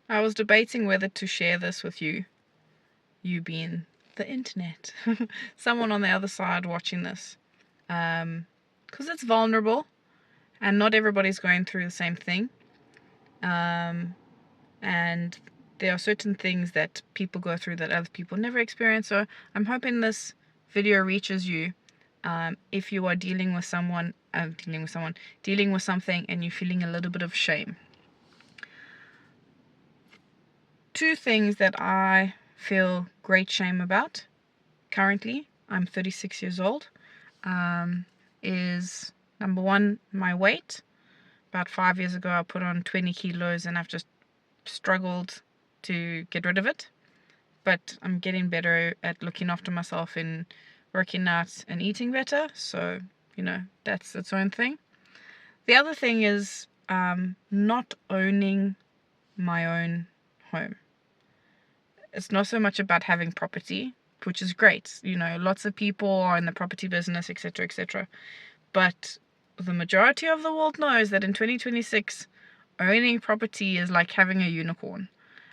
I was debating whether to share this with you being the internet, someone on the other side watching this, because it's vulnerable and not everybody's going through the same thing, and there are certain things that people go through that other people never experience. So I'm hoping this video reaches you if you are dealing with something and you're feeling a little bit of shame. Two things that I feel great shame about currently, I'm 36 years old, is number one, my weight. About 5 years ago, I put on 20 kilos and I've just struggled to get rid of it. But I'm getting better at looking after myself and working out and eating better. So, that's its own thing. The other thing is not owning my own home. It's not so much about having property, which is great. Lots of people are in the property business, etc., etc. But the majority of the world knows that in 2026, owning property is like having a unicorn.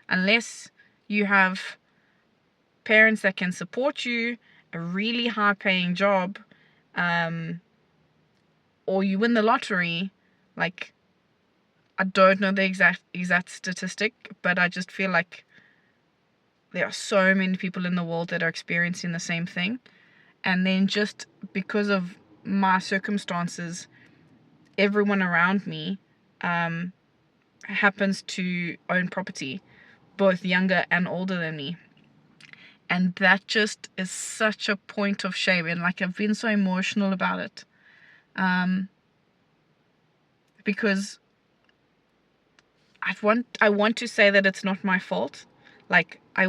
Unless you have parents that can support you, a really high-paying job, or you win the lottery, like, I don't know the exact statistic, but I just feel like there are so many people in the world that are experiencing the same thing. And then just because of my circumstances, everyone around me happens to own property, both younger and older than me. And that just is such a point of shame. And like, I've been so emotional about it. Because I want to say that it's not my fault. Like, I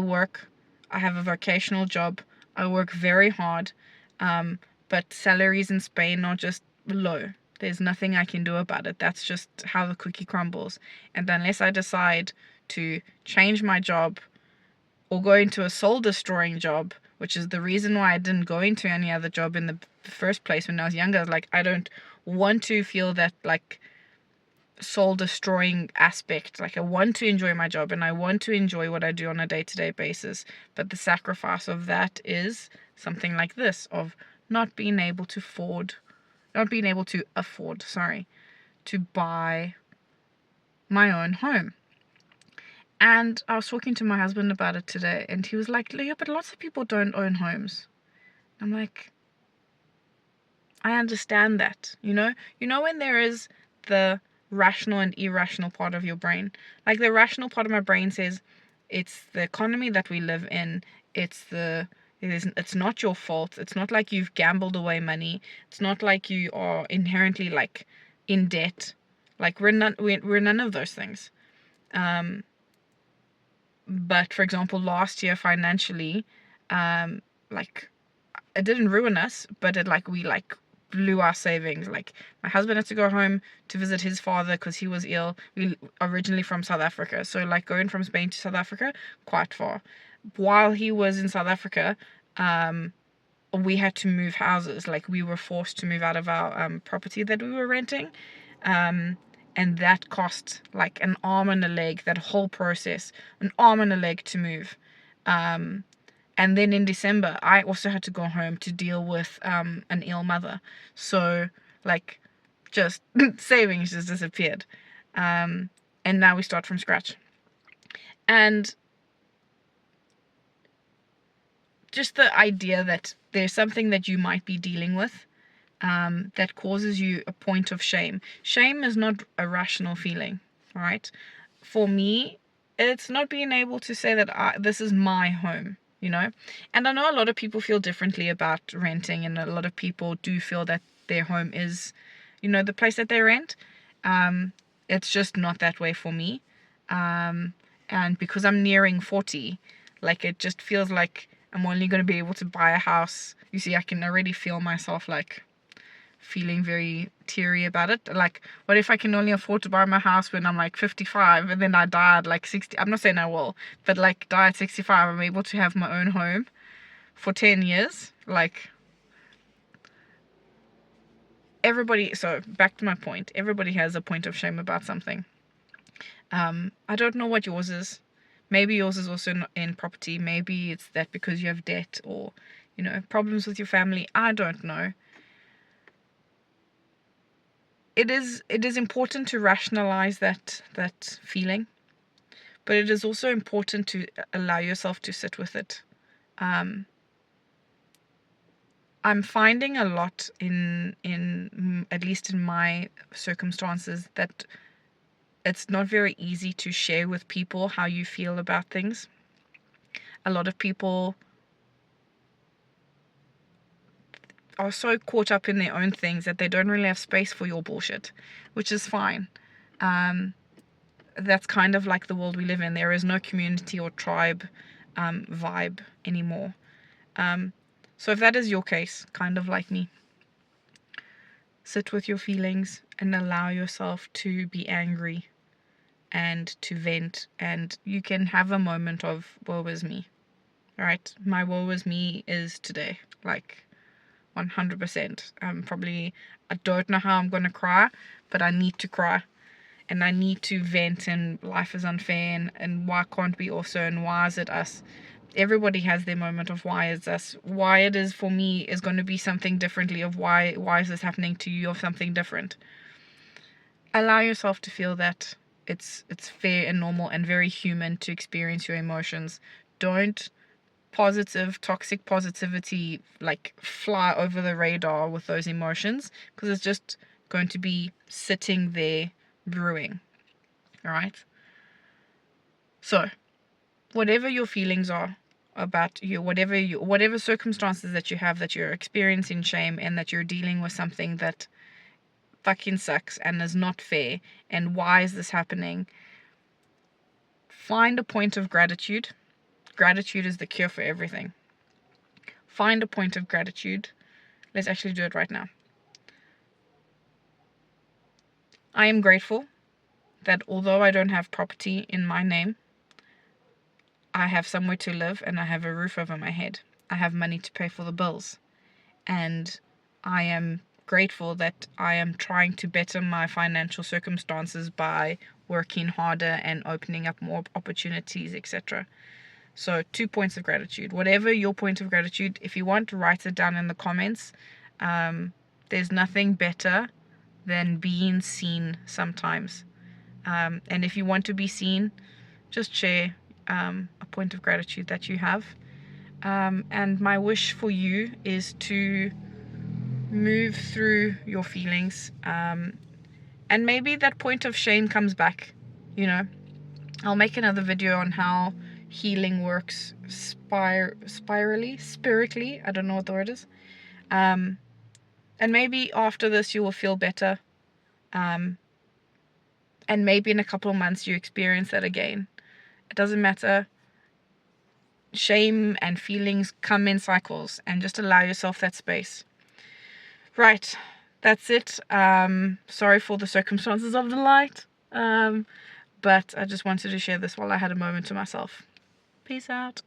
have a vocational job, I work very hard, but salaries in Spain are just low. There's nothing I can do about it. That's just how the cookie crumbles. And unless I decide to change my job or go into a soul-destroying job, which is the reason why I didn't go into any other job in the first place when I was younger, like, I don't want to feel that, like, soul-destroying aspect. Like, I want to enjoy my job and I want to enjoy what I do on a day-to-day basis, but the sacrifice of that is something like this, of not being able to afford to buy my own home. And I was talking to my husband about it today, and he was like, Leah, but lots of people don't own homes. I'm like, I understand that, when there is the rational and irrational part of your brain. Like, the rational part of my brain says it's the economy that we live in. It's not your fault. It's not like you've gambled away money. It's not like you are inherently, like, in debt. Like, we're none of those things. But for example, last year financially, like, it didn't ruin us, but we blew our savings. Like, my husband had to go home to visit his father because he was ill. We originally from South Africa, so like going from Spain to South Africa, quite far. While he was in South Africa, we had to move houses. Like, we were forced to move out of our property that we were renting, and that cost like an arm and a leg. That whole process, an arm and a leg to move. And then in December, I also had to go home to deal with an ill mother. So, like, just savings just disappeared. And now we start from scratch. And just the idea that there's something that you might be dealing with that causes you a point of shame. Shame is not a rational feeling, right? For me, it's not being able to say that this is my home. And I know a lot of people feel differently about renting, and a lot of people do feel that their home is, the place that they rent. It's just not that way for me. And because I'm nearing 40, like, it just feels like I'm only going to be able to buy a house. You see, I can already feel myself, like, feeling very teary about it. Like, what if I can only afford to buy my house when I'm like 55 and then I die at like 60? I'm not saying I will, but like, die at 65, I'm able to have my own home for 10 years. Like, so back to my point, everybody has a point of shame about something. I don't know what yours is. Maybe yours is also in property. Maybe it's that because you have debt or, problems with your family. I don't know. It is important to rationalize that feeling, but it is also important to allow yourself to sit with it. I'm finding a lot in at least in my circumstances that it's not very easy to share with people how you feel about things. A lot of people are so caught up in their own things that they don't really have space for your bullshit, which is fine. That's kind of like the world we live in. There is no community or tribe vibe anymore. So if that is your case, kind of like me, sit with your feelings and allow yourself to be angry and to vent, and you can have a moment of woe is me. All right, my woe is me is today, like 100%. I don't know how I'm gonna cry, but I need to cry, and I need to vent, and life is unfair, and why can't we also, and why is it us? Everybody has their moment of why is us. Why it is for me is going to be something differently of why is this happening to you, of something different. Allow yourself to feel that it's fair and normal and very human to experience your emotions. Don't toxic positivity like fly over the radar with those emotions, because it's just going to be sitting there brewing. All right. So whatever your feelings are about you, whatever circumstances that you have, that you're experiencing shame and that you're dealing with something that fucking sucks and is not fair, and why is this happening, find a point of gratitude. Gratitude is the cure for everything. Find a point of gratitude. Let's actually do it right now. I am grateful that although I don't have property in my name, I have somewhere to live and I have a roof over my head. I have money to pay for the bills. And I am grateful that I am trying to better my financial circumstances by working harder and opening up more opportunities, etc. So 2 points of gratitude. Whatever your point of gratitude, if you want, write it down in the comments. There's nothing better than being seen sometimes. And if you want to be seen, just share a point of gratitude that you have. And my wish for you is to move through your feelings. And maybe that point of shame comes back. I'll make another video on how healing works spirally. I don't know what the word is. And maybe after this you will feel better. And maybe in a couple of months you experience that again. It doesn't matter. Shame and feelings come in cycles, and just allow yourself that space. Right, that's it. Sorry for the circumstances of the light. But I just wanted to share this while I had a moment to myself. Peace out.